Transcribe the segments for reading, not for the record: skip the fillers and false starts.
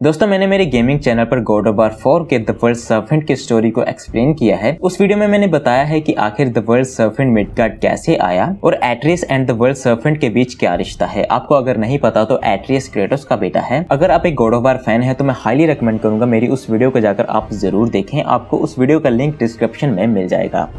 दोस्तों मैंने मेरे गेमिंग चैनल पर गॉड ऑफ वार 4 के द वर्ल्ड सर्पेंट की स्टोरी को एक्सप्लेन किया है। उस वीडियो में मैंने बताया है कि आखिर द वर्ल्ड सर्पेंट मिडगार्ड कैसे आया और Atreus and the world serpent के बीच क्या रिश्ता है। आपको अगर नहीं पता तो एट्रियस क्रेटोस का बेटा है। अगर आप एक गॉड ऑफ वार फैन है तो मैं हाईली रिकमेंड करूंगा मेरी उस वीडियो को जाकर आप जरूर देखें। आपको उस वीडियो का लिंक डिस्क्रिप्शन में मिल जाएगा।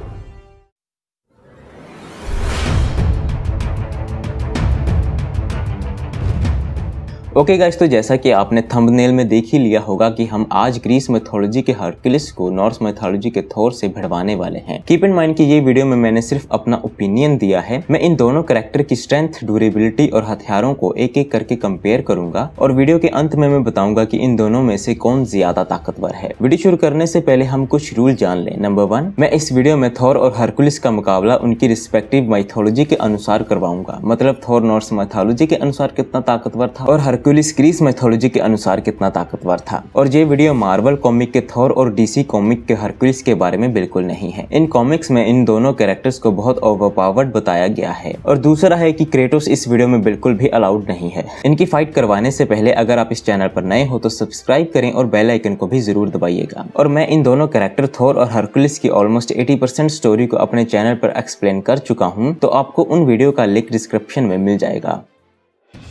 ओके गाइस, तो जैसा कि आपने थंबनेल में देख ही लिया होगा कि हम आज ग्रीस मैथोलॉजी के हरक्यूलिस को नॉर्स मैथोलॉजी के थोर से भिड़वाने वाले हैं। कीप इन माइंड कि ये वीडियो में मैंने सिर्फ अपना ओपिनियन दिया है। मैं इन दोनों कैरेक्टर की स्ट्रेंथ, ड्यूरेबिलिटी और हथियारों को एक एक करके कंपेयर करूंगा और वीडियो के अंत में मैं बताऊंगा कि इन दोनों में से कौन ज्यादा ताकतवर है। वीडियो शुरू करने से पहले हम कुछ रूल जान लें। नंबर 1, मैं इस वीडियो में थोर और हरक्यूलिस का मुकाबला उनकी रिस्पेक्टिव मैथोलॉजी के अनुसार करवाऊंगा। मतलब थोर नॉर्स मैथोलॉजी के अनुसार कितना ताकतवर था और हरक्यूलिस ग्रीस मैथोलॉजी के अनुसार कितना ताकतवर था। और ये वीडियो मार्वल कॉमिक के थोर और डीसी कॉमिक के हरक्यूलिस के बारे में बिल्कुल नहीं है। इन कॉमिक्स में इन दोनों कैरेक्टर्स को बहुत ओवरपावर्ड बताया गया है। और दूसरा है कि क्रेटोस इस वीडियो में बिल्कुल भी अलाउड नहीं है। इनकी फाइट करवाने से पहले अगर आप इस चैनल पर नए हो तो सब्सक्राइब करें और बेल आइकन को भी जरूर दबाइएगा। और मैं इन दोनों कैरेक्टर थोर और हरक्यूलिस की ऑलमोस्ट 80% स्टोरी को अपने चैनल पर एक्सप्लेन कर चुका हूँ, तो आपको उन वीडियो का लिंक डिस्क्रिप्शन में मिल जाएगा।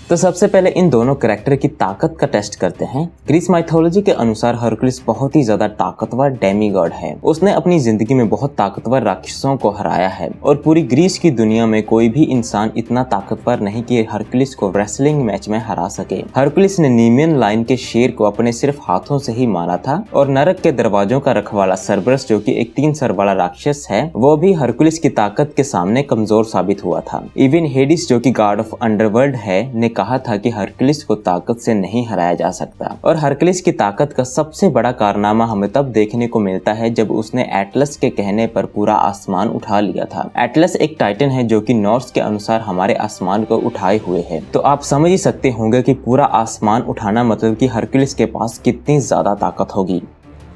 तो सबसे पहले इन दोनों कैरेक्टर की ताकत का टेस्ट करते हैं। ग्रीस माइथोलॉजी के अनुसार हरक्यूलिस बहुत ही ज्यादा ताकतवर डेमीगॉड है। उसने अपनी जिंदगी में बहुत ताकतवर राक्षसों को हराया है और पूरी ग्रीस की दुनिया में कोई भी इंसान इतना ताकतवर नहीं कि हरक्यूलिस को रेसलिंग मैच में हरा सके। हरक्यूलिस ने नीमियन लाइन के शेर को अपने सिर्फ हाथों से ही मारा था और नरक के दरवाजों का रखवाला सर्बरस, जो कि एक 3 सर वाला राक्षस है, वो भी हरक्यूलिस की ताकत के सामने कमजोर साबित हुआ था। इवन हेडिस, जो कि गॉड ऑफ अंडरवर्ल्ड है, ने कहा था कि हरक्यूलिस को ताकत से नहीं हराया जा सकता। और हरक्यूलिस की ताकत का सबसे बड़ा कारनामा हमें तब देखने को मिलता है जब उसने एटलस के कहने पर पूरा आसमान उठा लिया था। एटलस एक टाइटन है जो कि नॉर्स के अनुसार हमारे आसमान को उठाए हुए है। तो आप समझ ही सकते होंगे कि पूरा आसमान उठाना मतलब कि हरक्यूलिस के पास कितनी ज्यादा ताकत होगी।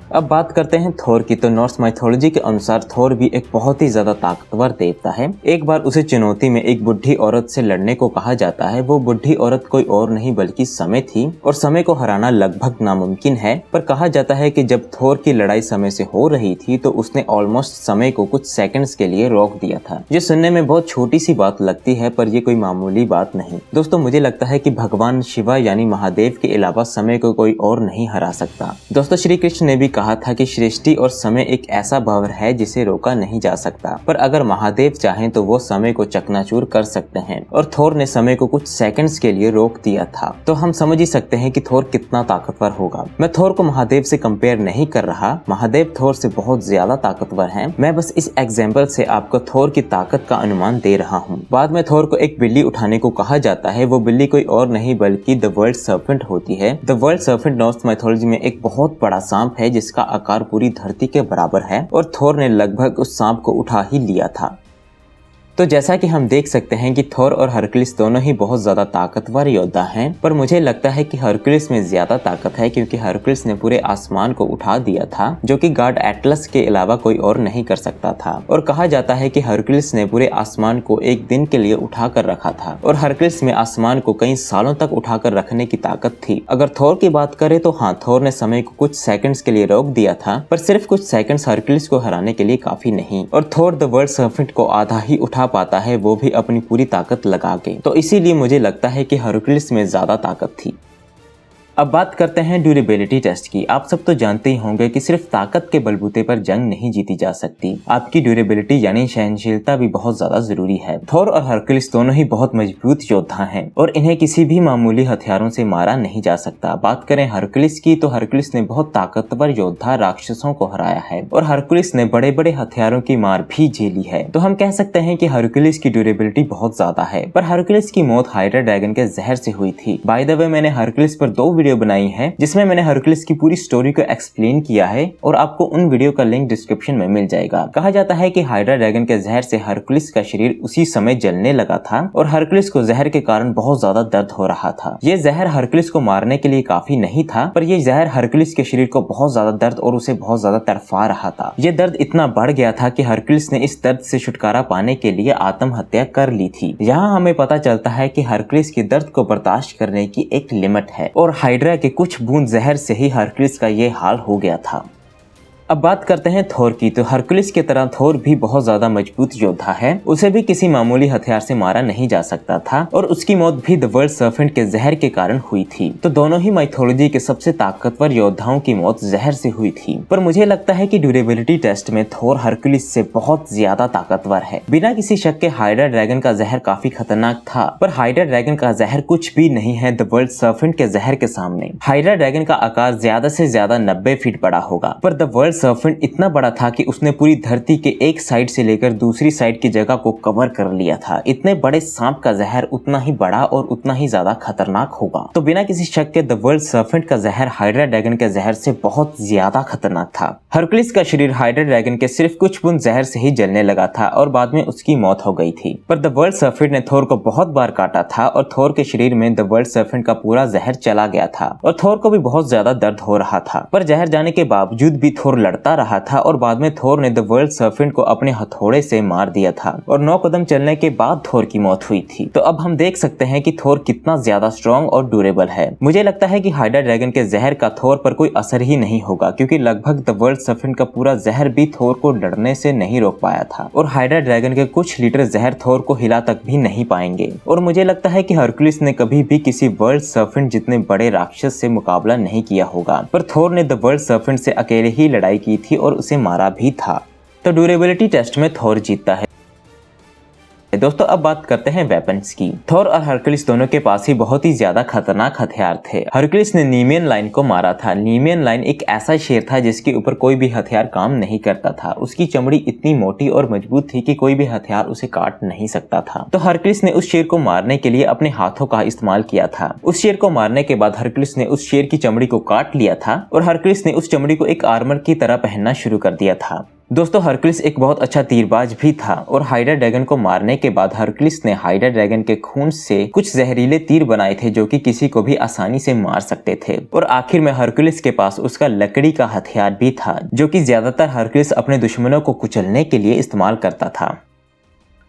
अब बात करते हैं थोर की। तो नॉर्स माइथोलॉजी के अनुसार थोर भी एक बहुत ही ज्यादा ताकतवर देवता है। एक बार उसे चुनौती में एक बुढ़ी औरत से लड़ने को कहा जाता है। वो बुढ़ी औरत कोई और नहीं बल्कि समय थी और समय को हराना लगभग नामुमकिन है। पर कहा जाता है कि जब थोर की लड़ाई समय से हो रही थी तो उसने ऑलमोस्ट समय को कुछ सेकंड्स के लिए रोक दिया था। ये सुनने में बहुत छोटी सी बात लगती है पर ये कोई मामूली बात नहीं। दोस्तों मुझे लगता है कि भगवान शिवा यानी महादेव के अलावा समय को कोई और नहीं हरा सकता। दोस्तों श्री कृष्ण ने भी कहा था कि सृष्टि और समय एक ऐसा पावर है जिसे रोका नहीं जा सकता, पर अगर महादेव चाहें तो वो समय को चकनाचूर कर सकते हैं। और थोर ने समय को कुछ सेकंड्स के लिए रोक दिया था। तो हम समझ ही सकते हैं कि थोर कितना ताकतवर होगा। मैं थोर को महादेव से कंपेयर नहीं कर रहा। महादेव थोर से बहुत ज्यादा ताकतवर हैं। मैं बस इस एग्जाम्पल से आपको थोर की ताकत का अनुमान दे रहा हूँ। बाद में थोर को एक बिल्ली उठाने को कहा जाता है। वो बिल्ली कोई और नहीं बल्कि द वर्ल्ड सर्पेंट होती है। The world serpent Norse mythology में एक बहुत बड़ा सांप है जिसका आकार पूरी धरती के बराबर है और थोर ने लगभग उस सांप को उठा ही लिया था। तो जैसा कि हम देख सकते हैं कि थोर और हरक्यूलिस दोनों ही बहुत ज्यादा ताकतवर योद्धा हैं, पर मुझे लगता है कि हरक्यूलिस में ज्यादा ताकत है क्योंकि हरक्यूलिस ने पूरे आसमान को उठा दिया था, जो कि गॉड एटलस के अलावा कोई और नहीं कर सकता था। और कहा जाता है कि हरक्यूलिस ने पूरे आसमान को एक दिन के लिए उठा कर रखा था और हरक्यूलिस में आसमान को कई सालों तक उठा कर रखने की ताकत थी। अगर थोर की बात करें तो हाँ, थोर ने समय को कुछ सेकंड्स के लिए रोक दिया था, पर सिर्फ कुछ सेकंड्स हरक्यूलिस को हराने के लिए काफी नहीं। और थोर द वर्ल्ड सर्पेंट को आधा ही उठा पाता है, वो भी अपनी पूरी ताकत लगा के। तो इसीलिए मुझे लगता है कि हरक्यूलिस में ज्यादा ताकत थी। अब बात करते हैं ड्यूरेबिलिटी टेस्ट की। आप सब तो जानते ही होंगे कि सिर्फ ताकत के बलबूते पर जंग नहीं जीती जा सकती। आपकी ड्यूरेबिलिटी यानी सहनशीलता भी बहुत ज्यादा जरूरी है। थोर और हरक्यूलिस दोनों ही बहुत मजबूत योद्धा हैं और इन्हें किसी भी मामूली हथियारों से मारा नहीं जा सकता। बात करें हरक्यूलिस की तो हरक्यूलिस ने बहुत ताकतवर योद्धा राक्षसों को हराया है और हरक्यूलिस ने बड़े बड़े हथियारों की मार भी झेली है। तो हम कह सकते हैं कि हरक्यूलिस की ड्यूरेबिलिटी बहुत ज्यादा है। पर हरक्यूलिस की मौत हाइड्रा ड्रैगन के जहर से हुई थी। बाय द वे, मैंने हरक्यूलिस पर 2 वीडियो बनाई है जिसमें मैंने हरक्यूलिस की पूरी स्टोरी को एक्सप्लेन किया है और आपको उन वीडियो का लिंक डिस्क्रिप्शन में मिल जाएगा। कहा जाता है कि हाइड्रा ड्रैगन के जहर से हरक्यूलिस का शरीर उसी समय जलने लगा था और हरक्यूलिस को जहर के कारण बहुत ज्यादा दर्द हो रहा था। ये जहर हरक्यूलिस को मारने के लिए काफी नहीं था, पर ये जहर हरक्यूलिस के शरीर को बहुत ज्यादा दर्द और उसे बहुत ज्यादा तड़फा रहा था। ये दर्द इतना बढ़ गया था कि हरक्यूलिस ने इस दर्द से छुटकारा पाने के लिए आत्महत्या कर ली थी। यहाँ हमें पता चलता है कि हरक्यूलिस के दर्द को बर्दाश्त करने की एक लिमिट है और हाइड्रा के कुछ बूंद जहर से ही हरक्लिस का ये हाल हो गया था। अब बात करते हैं थोर की। तो हरक्लिस की तरह थोर भी बहुत ज्यादा मजबूत योद्धा है। उसे भी किसी मामूली हथियार से मारा नहीं जा सकता था और उसकी मौत भी द वर्ल्ड सर्पेंट के जहर के कारण हुई थी। तो दोनों ही माइथोलॉजी के सबसे ताकतवर योद्धाओं की मौत जहर से हुई थी। पर मुझे लगता है कि ड्यूरेबिलिटी टेस्ट में थोर हरक्लिस से बहुत ज्यादा ताकतवर है। बिना किसी शक के हाइड्रा ड्रैगन का जहर काफी खतरनाक था, पर हाइड्रा ड्रैगन का जहर कुछ भी नहीं है द वर्ल्ड सर्पेंट के जहर के सामने। हाइड्रा ड्रैगन का आकार ज्यादा से ज्यादा 90 फीट बड़ा होगा, पर द वर्ल्ड सर्पेंट इतना बड़ा था कि उसने पूरी धरती के एक साइड से लेकर दूसरी साइड की जगह को कवर कर लिया था। इतने बड़े सांप का जहर उतना ही बड़ा और उतना ही ज्यादा खतरनाक होगा। तो बिना किसी शक के द वर्ल्ड सर्पेंट का जहर हाइड्रा ड्रैगन के जहर से बहुत ज्यादा खतरनाक था। हरक्लिस का शरीर हाइड्रा ड्रैगन के सिर्फ कुछ बूंद जहर से ही जलने लगा था और बाद में उसकी मौत हो गई थी। पर द वर्ल्ड सर्पेंट ने थोर को बहुत बार काटा था और थोर के शरीर में द वर्ल्ड सर्पेंट का पूरा जहर चला गया था और थोर को भी बहुत ज्यादा दर्द हो रहा था। पर जहर जाने के बावजूद भी थोर लड़ता रहा था और बाद में थोर ने द वर्ल्ड सर्पेंट को अपने हथौड़े से मार दिया था और 9 कदम चलने के बाद थोर की मौत हुई थी। तो अब हम देख सकते हैं कि थोर कितना ज्यादा स्ट्रॉन्ग और ड्यूरेबल है। मुझे लगता है कि हाइड्रा ड्रैगन के जहर का थोर पर कोई असर ही नहीं होगा, क्योंकि लगभग द वर्ल्ड सर्पेंट का पूरा जहर भी थोर को लड़ने से नहीं रोक पाया था और हाइड्रा ड्रैगन के कुछ लीटर जहर थोर को हिला तक भी नहीं पाएंगे। और मुझे लगता है कि हरक्लिस ने कभी भी किसी वर्ल्ड सर्पेंट जितने बड़े राक्षस से मुकाबला नहीं किया होगा, पर थोर ने द वर्ल्ड सर्पेंट से अकेले ही लड़ाई की थी और उसे मारा भी था। तो ड्यूरेबिलिटी टेस्ट में थोर जीतता है। दोस्तों अब बात करते हैं वेपन्स की। थोर और हरक्लिस दोनों के पास ही बहुत ही ज्यादा खतरनाक हथियार थे। हरक्लिस ने नीमियन लाइन को मारा था। नीमियन लाइन एक ऐसा शेर था जिसके ऊपर कोई भी हथियार काम नहीं करता था। उसकी चमड़ी इतनी मोटी और मजबूत थी कि कोई भी हथियार उसे काट नहीं सकता था। तो हरक्लिस ने उस शेर को मारने के लिए अपने हाथों का इस्तेमाल किया था। उस शेर को मारने के बाद हरक्लिस ने उस शेर की चमड़ी को काट लिया था और हरक्लिस ने उस चमड़ी को एक आर्मर की तरह पहनना शुरू कर दिया था। दोस्तों हरक्लिस एक बहुत अच्छा तीरबाज भी था और हाइड्रा ड्रैगन को मारने के बाद हरक्लिस ने हाइड्रा ड्रैगन के खून से कुछ जहरीले तीर बनाए थे जो कि किसी को भी आसानी से मार सकते थे। और आखिर में हरक्लिस के पास उसका लकड़ी का हथियार भी था जो कि ज्यादातर हरक्लिस अपने दुश्मनों को कुचलने के लिए इस्तेमाल करता था।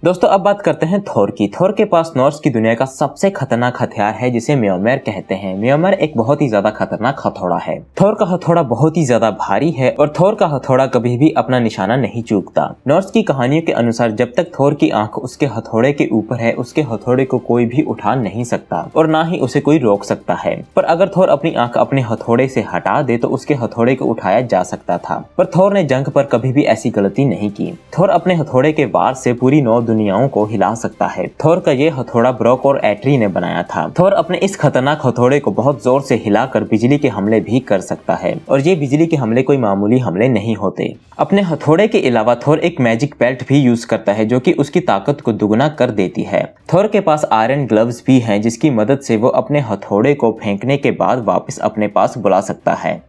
दोस्तों अब बात करते हैं थोर की। थोर के पास नॉर्स की दुनिया का सबसे खतरनाक हथियार है जिसे म्योल्मर कहते हैं। म्योल्मर एक बहुत ही ज्यादा खतरनाक हथौड़ा है। थोर का हथौड़ा बहुत ही ज्यादा भारी है और थोर का हथौड़ा कभी भी अपना निशाना नहीं चूकता। नॉर्स की कहानियों के अनुसार जब तक थोर की आंख उसके हथौड़े के ऊपर है उसके हथौड़े को कोई भी उठा नहीं सकता और ना ही उसे कोई रोक सकता है। पर अगर थोर अपनी आंख अपने हथौड़े से हटा दे तो उसके हथौड़े को उठाया जा सकता था। पर थोर ने जंग पर कभी भी ऐसी गलती नहीं की। थोर अपने हथौड़े के वार से पूरी 9 दुनियाओं को हिला सकता है। थोर का ये हथौड़ा ब्रोक और एट्री ने बनाया था। थोर अपने इस खतरनाक हथौड़े को बहुत जोर से हिलाकर बिजली के हमले भी कर सकता है और ये बिजली के हमले कोई मामूली हमले नहीं होते। अपने हथौड़े के अलावा थोर एक मैजिक बेल्ट भी यूज करता है जो कि उसकी ताकत को दुगना कर देती है। थोर के पास आयरन ग्लव्स भी हैं जिसकी मदद से वो अपने हथौड़े को फेंकने के बाद वापस अपने पास बुला सकता है।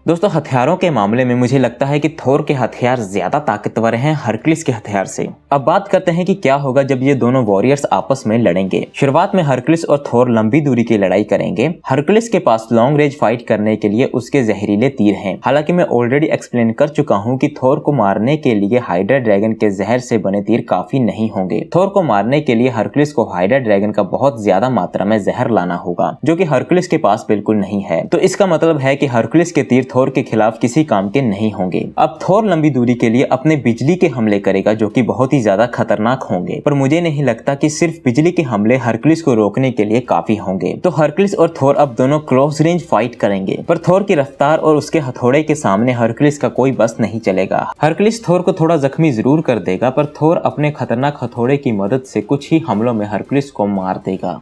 दोस्तों हथियारों के मामले में मुझे लगता है कि थोर के हथियार ज्यादा ताकतवर हैं हरक्लिस के हथियार से। अब बात करते हैं कि क्या होगा जब ये दोनों वॉरियर्स आपस में लड़ेंगे। शुरुआत में हरक्लिस और थोर लंबी दूरी की लड़ाई करेंगे। हरक्लिस के पास लॉन्ग रेंज फाइट करने के लिए उसके जहरीले तीर हैं। हालांकि मैं ऑलरेडी एक्सप्लेन कर चुका हूँ कि थोर को मारने के लिए हाइड्रा ड्रैगन के जहर से बने तीर काफी नहीं होंगे। थोर को मारने के लिए हरक्लिस को हाइड्रा ड्रैगन का बहुत ज्यादा मात्रा में जहर लाना होगा जो कि हरक्लिस के पास बिल्कुल नहीं है। तो इसका मतलब है कि हरक्लिस के तीर थोर के खिलाफ किसी काम के नहीं होंगे। अब थोर लंबी दूरी के लिए अपने बिजली के हमले करेगा जो कि बहुत ही ज्यादा खतरनाक होंगे। पर मुझे नहीं लगता कि सिर्फ बिजली के हमले हरक्लिस को रोकने के लिए काफी होंगे। तो हरक्लिस और थोर अब दोनों क्लोज रेंज फाइट करेंगे। पर थोर की रफ्तार और उसके हथौड़े के सामने हरक्लिस का कोई बस नहीं चलेगा। हरक्लिस थोर को थोड़ा जख्मी जरूर कर देगा पर थोर अपने खतरनाक हथौड़े की मदद से कुछ ही हमलों में हरक्लिस को मार देगा।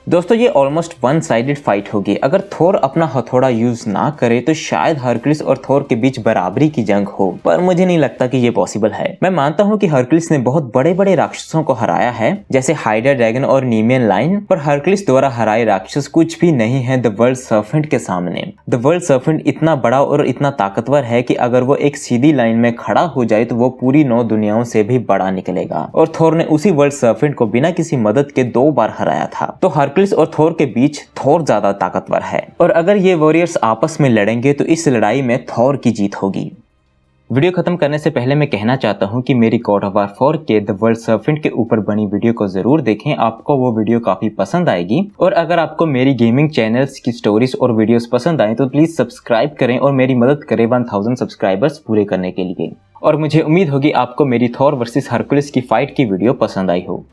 दोस्तों ये ऑलमोस्ट वन साइडेड फाइट होगी। अगर थोर अपना हथौड़ा यूज ना करे तो शायद हरक्लिस और थोर के बीच बराबरी की जंग हो, पर मुझे नहीं लगता कि ये पॉसिबल है। मैं मानता हूँ कि हरक्लिस ने बहुत बड़े बड़े राक्षसों को हराया है जैसे हाइड्रा ड्रैगन और नीमियन लाइन, पर हरक्लिस द्वारा हराए राक्षस कुछ भी नहीं है द वर्ल्ड सर्पेंट के सामने। द वर्ल्ड सर्पेंट इतना बड़ा और इतना ताकतवर है कि अगर वो एक सीधी लाइन में खड़ा हो जाए तो वो पूरी 9 दुनियाओं से भी बड़ा निकलेगा और थोर ने उसी वर्ल्ड सर्पेंट को बिना किसी मदद के 2 बार हराया था। तो हरक्लिस और थोर के बीच थोर ज्यादा ताकतवर है और अगर ये वॉरियर्स आपस में लड़ेंगे तो इस लड़ाई में थोर की जीत होगी। वीडियो खत्म करने से पहले मैं कहना चाहता हूं कि मेरी गॉड ऑफ वार 4 के द वर्ल्ड सर्फेंट के ऊपर बनी वीडियो को जरूर देखें, आपको वो वीडियो काफी पसंद आएगी। और अगर आपको मेरी गेमिंग चैनल्स की स्टोरीज और वीडियोस पसंद आए तो प्लीज सब्सक्राइब करें और मेरी मदद करें 1000 सब्सक्राइबर्स पूरे करने के लिए। और मुझे उम्मीद होगी आपको मेरी थॉर वर्सेस हरकुलिस की फाइट की वीडियो पसंद आई हो।